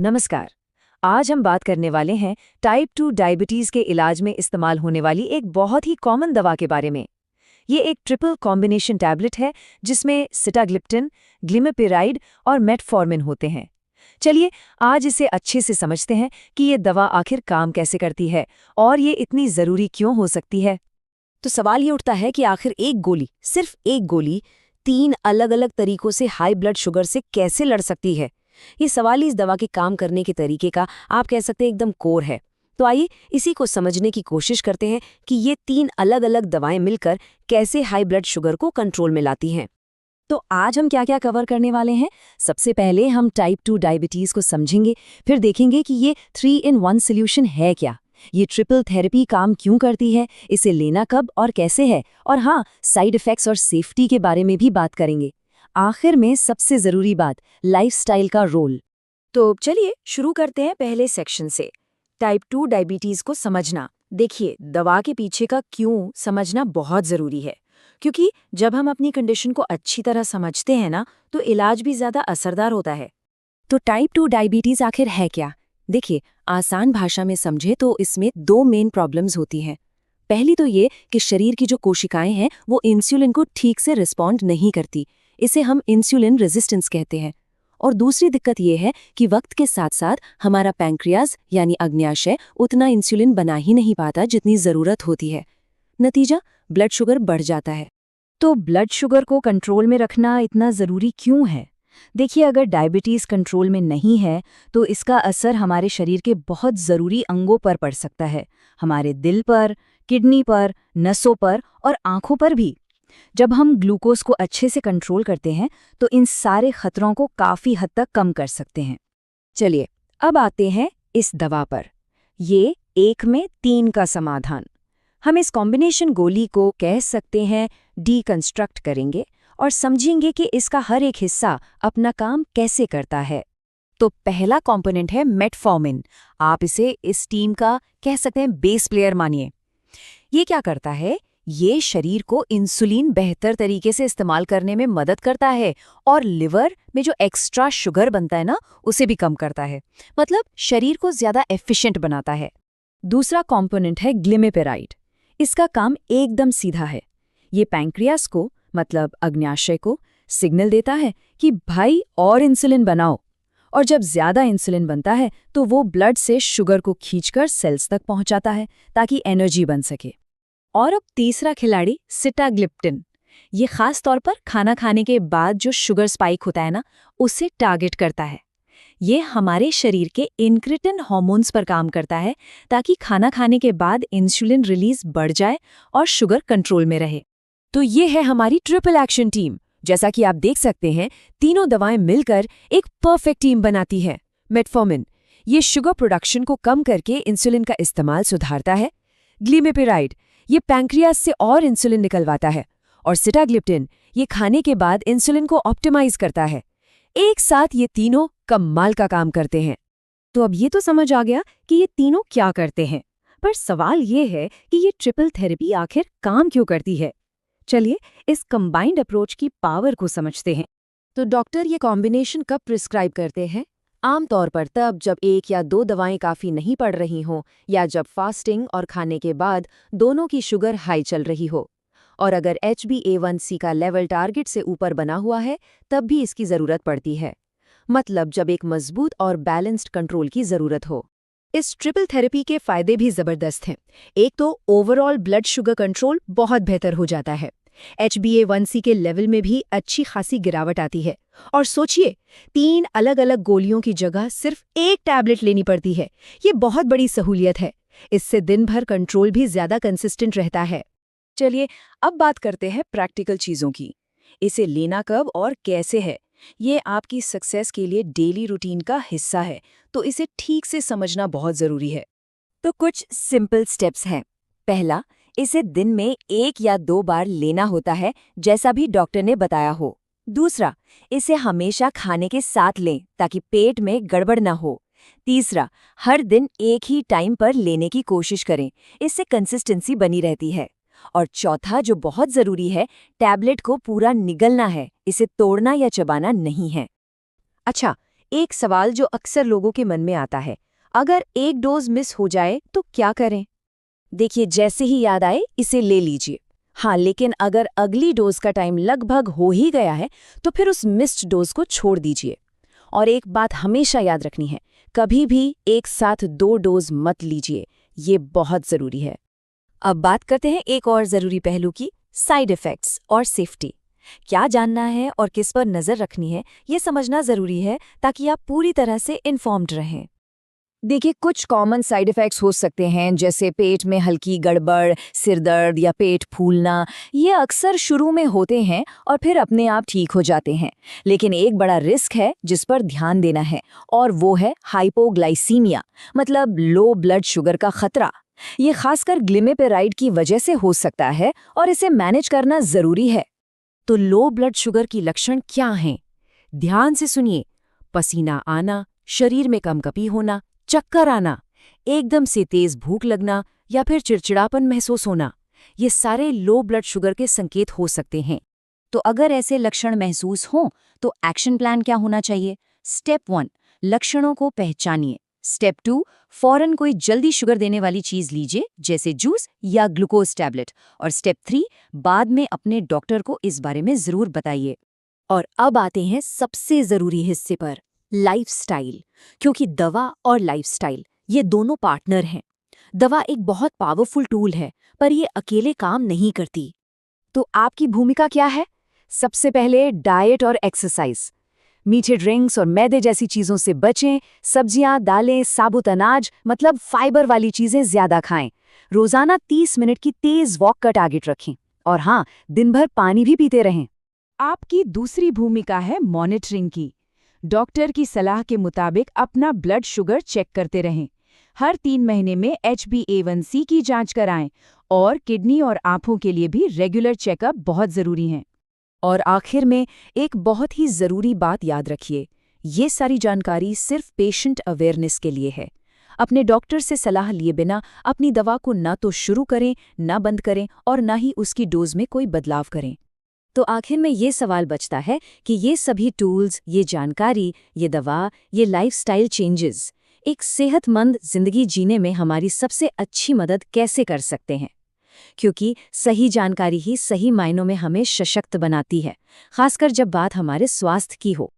नमस्कार। आज हम बात करने वाले हैं टाइप 2 डायबिटीज के इलाज में इस्तेमाल होने वाली एक बहुत ही कॉमन दवा के बारे में। ये एक ट्रिपल कॉम्बिनेशन टैबलेट है जिसमें सिटाग्लिप्टिन, ग्लिमिपेराइड और मेटफॉर्मिन होते हैं। चलिए आज इसे अच्छे से समझते हैं कि ये दवा आखिर काम कैसे करती है और ये इतनी ज़रूरी क्यों हो सकती है। तो सवाल ये उठता है कि आखिर एक गोली, सिर्फ एक गोली, 3 अलग-अलग तरीकों से हाई ब्लड शुगर से कैसे लड़ सकती है? ये सवाल ही इस दवा के काम करने के तरीके का आप कह सकते हैं एकदम कोर है। तो आइए इसी को समझने की कोशिश करते हैं कि ये 3 अलग-अलग दवाएं मिलकर कैसे हाई ब्लड शुगर को कंट्रोल में लाती हैं। तो आज हम क्या क्या कवर करने वाले हैं। सबसे पहले हम टाइप 2 डायबिटीज़ को समझेंगे, फिर देखेंगे कि ये 3-in-1 सोल्यूशन है क्या, ये ट्रिपल थेरेपी काम क्यों करती है, इसे लेना कब और कैसे है, और हाँ, साइड इफ़ेक्ट्स और सेफ्टी के बारे में भी बात करेंगे। आखिर में सबसे ज़रूरी बात, लाइफस्टाइल का रोल। तो चलिए शुरू करते हैं पहले सेक्शन से, टाइप 2 डायबिटीज़ को समझना। देखिए, दवा के पीछे का क्यों समझना बहुत ज़रूरी है, क्योंकि जब हम अपनी कंडीशन को अच्छी तरह समझते हैं ना, तो इलाज भी ज़्यादा असरदार होता है। तो टाइप 2 डायबिटीज़ आखिर है क्या? देखिए, आसान भाषा में समझे तो इसमें 2 मेन प्रॉब्लम्स होती हैं। पहली तो ये कि शरीर की जो कोशिकाएं हैं वो इंसुलिन को ठीक से रिस्पॉन्ड नहीं करती, इसे हम इंसुलिन रेजिस्टेंस कहते हैं। और दूसरी दिक्कत ये है कि वक्त के साथ साथ हमारा पैंक्रियाज यानी अग्न्याशय उतना इंसुलिन बना ही नहीं पाता जितनी ज़रूरत होती है। नतीजा, ब्लड शुगर बढ़ जाता है। तो ब्लड शुगर को कंट्रोल में रखना इतना ज़रूरी क्यों है? देखिए, अगर डायबिटीज़ कंट्रोल में नहीं है तो इसका असर हमारे शरीर के बहुत ज़रूरी अंगों पर पड़ सकता है, हमारे दिल पर, किडनी पर, नसों पर और आँखों पर भी। जब हम ग्लूकोज को अच्छे से कंट्रोल करते हैं तो इन सारे खतरों को काफ़ी हद तक कम कर सकते हैं। चलिए, अब आते हैं इस दवा पर। ये 1 में 3 का समाधान। हम इस कॉम्बिनेशन गोली को कह सकते हैं डीकंस्ट्रक्ट करेंगे और समझेंगे कि इसका हर एक हिस्सा अपना काम कैसे करता है। तो पहला कंपोनेंट है मेटफॉर्मिन। आप इसे इस टीम का कह सकते हैं बेस प्लेयर मानिए। ये क्या करता है? ये शरीर को इंसुलिन बेहतर तरीके से इस्तेमाल करने में मदद करता है और लिवर में जो एक्स्ट्रा शुगर बनता है ना, उसे भी कम करता है। मतलब शरीर को ज्यादा एफिशिएंट बनाता है। दूसरा कंपोनेंट है ग्लिमिपेराइड। इसका काम एकदम सीधा है। ये पैंक्रियास को, मतलब अग्न्याशय को, सिग्नल देता है कि भाई और इंसुलिन बनाओ। और जब ज्यादा इंसुलिन बनता है तो वो ब्लड से शुगर को खींचकर सेल्स तक पहुंचाता है ताकि एनर्जी बन सके। और अब तीसरा खिलाड़ी सिटाग्लिप्टिन। ये खास तौर पर खाना खाने के बाद जो शुगर स्पाइक होता है ना, उसे टारगेट करता है। ये हमारे शरीर के इंक्रेटिन हार्मोन्स पर काम करता है ताकि खाना खाने के बाद इंसुलिन रिलीज बढ़ जाए और शुगर कंट्रोल में रहे। तो ये है हमारी ट्रिपल एक्शन टीम। जैसा कि आप देख सकते हैं, तीनों दवाएं मिलकर एक परफेक्ट टीम बनाती है। मेटफॉर्मिन, ये शुगर प्रोडक्शन को कम करके इंसुलिन का इस्तेमाल सुधारता है। ग्लिमिपेराइड, ये पैंक्रियास से और इंसुलिन निकलवाता है। और सिटाग्लिप्टिन, ये खाने के बाद इंसुलिन को ऑप्टिमाइज करता है। एक साथ ये तीनों कमाल का काम करते हैं। तो अब ये तो समझ आ गया कि ये तीनों क्या करते हैं, पर सवाल ये है कि ये ट्रिपल थेरेपी आखिर काम क्यों करती है। चलिए इस कंबाइंड अप्रोच की पावर को समझते हैं। तो डॉक्टर ये कॉम्बिनेशन कब प्रिस्क्राइब करते हैं? आमतौर पर तब जब 1 या 2 दवाएं काफ़ी नहीं पड़ रही हों, या जब फास्टिंग और खाने के बाद दोनों की शुगर हाई चल रही हो। और अगर HbA1c का लेवल टारगेट से ऊपर बना हुआ है, तब भी इसकी ज़रूरत पड़ती है। मतलब जब एक मजबूत और बैलेंस्ड कंट्रोल की ज़रूरत हो। इस ट्रिपल थेरेपी के फायदे भी ज़बरदस्त हैं। एक तो ओवरऑल ब्लड शुगर कंट्रोल बहुत बेहतर हो जाता है। HbA1c के लेवल में भी अच्छी खासी गिरावट आती है। और सोचिए, 3 अलग-अलग गोलियों की जगह सिर्फ 1 टैबलेट लेनी पड़ती है। ये बहुत बड़ी सहूलियत है। इससे दिन भर कंट्रोल भी ज़्यादा कंसिस्टेंट रहता है। चलिए अब बात करते हैं प्रैक्टिकल चीज़ों की। इसे लेना कब और कैसे है, ये आपकी सक्सेस के लिए डेली रूटीन का हिस्सा है, तो इसे ठीक से समझना बहुत ज़रूरी है। तो कुछ सिंपल स्टेप्स हैं। पहला, इसे दिन में 1 या 2 बार लेना होता है, जैसा भी डॉक्टर ने बताया हो। दूसरा, इसे हमेशा खाने के साथ लें ताकि पेट में गड़बड़ न हो। तीसरा, हर दिन एक ही टाइम पर लेने की कोशिश करें, इससे कंसिस्टेंसी बनी रहती है। और चौथा, जो बहुत ज़रूरी है, टैबलेट को पूरा निगलना है, इसे तोड़ना या चबाना नहीं है। अच्छा, एक सवाल जो अक्सर लोगों के मन में आता है, अगर एक डोज मिस हो जाए तो क्या करें? देखिए, जैसे ही याद आए इसे ले लीजिए। हाँ, लेकिन अगर अगली डोज का टाइम लगभग हो ही गया है तो फिर उस मिस्ड डोज को छोड़ दीजिए। और एक बात हमेशा याद रखनी है, कभी भी एक साथ 2 डोज मत लीजिए, ये बहुत ज़रूरी है। अब बात करते हैं एक और ज़रूरी पहलू की, साइड इफ़ेक्ट्स और सेफ्टी। क्या जानना है और किस पर नज़र रखनी है, ये समझना ज़रूरी है ताकि आप पूरी तरह से इन्फॉर्म्ड रहें। देखिए, कुछ कॉमन साइड इफ़ेक्ट्स हो सकते हैं, जैसे पेट में हल्की गड़बड़, सिर दर्द या पेट फूलना। ये अक्सर शुरू में होते हैं और फिर अपने आप ठीक हो जाते हैं। लेकिन एक बड़ा रिस्क है जिस पर ध्यान देना है, और वो है हाइपोग्लाइसीमिया, मतलब लो ब्लड शुगर का खतरा। ये खासकर ग्लिमेपेराइड की वजह से हो सकता है और इसे मैनेज करना ज़रूरी है। तो लो ब्लड शुगर की लक्षण क्या हैं? ध्यान से सुनिए। पसीना आना, शरीर में कंपकपी होना, चक्कर आना, एकदम से तेज भूख लगना या फिर चिड़चिड़ापन महसूस होना, ये सारे लो ब्लड शुगर के संकेत हो सकते हैं। तो अगर ऐसे लक्षण महसूस हों तो एक्शन प्लान क्या होना चाहिए? स्टेप 1, लक्षणों को पहचानिए। स्टेप 2, फौरन कोई जल्दी शुगर देने वाली चीज लीजिए, जैसे जूस या ग्लूकोज टैबलेट। और स्टेप 3, बाद में अपने डॉक्टर को इस बारे में जरूर बताइए। और अब आते हैं सबसे जरूरी हिस्से पर, लाइफस्टाइल। क्योंकि दवा और लाइफस्टाइल ये दोनों पार्टनर हैं। दवा एक बहुत पावरफुल टूल है, पर ये अकेले काम नहीं करती। तो आपकी भूमिका क्या है? सबसे पहले डाइट और एक्सरसाइज। मीठे ड्रिंक्स और मैदे जैसी चीजों से बचें। सब्जियां, दालें, साबुत अनाज, मतलब फाइबर वाली चीजें ज्यादा खाएं। रोजाना 30 मिनट की तेज वॉक का टारगेट रखें। और हाँ, दिन भर पानी भी पीते रहें। आपकी दूसरी भूमिका है मॉनिटरिंग की। डॉक्टर की सलाह के मुताबिक अपना ब्लड शुगर चेक करते रहें। हर 3 महीने में HbA1c की जांच कराएं, और किडनी और आंखों के लिए भी रेगुलर चेकअप बहुत ज़रूरी हैं। और आखिर में एक बहुत ही ज़रूरी बात याद रखिए, ये सारी जानकारी सिर्फ पेशेंट अवेयरनेस के लिए है। अपने डॉक्टर से सलाह लिए बिना अपनी दवा को ना तो शुरू करें, ना बंद करें, और ना ही उसकी डोज में कोई बदलाव करें। तो आखिर में ये सवाल बचता है कि ये सभी टूल्स, ये जानकारी, ये दवा, ये लाइफस्टाइल चेंजेस एक सेहतमंद जिंदगी जीने में हमारी सबसे अच्छी मदद कैसे कर सकते हैं? क्योंकि सही जानकारी ही सही मायनों में हमें सशक्त बनाती है, खासकर जब बात हमारे स्वास्थ्य की हो।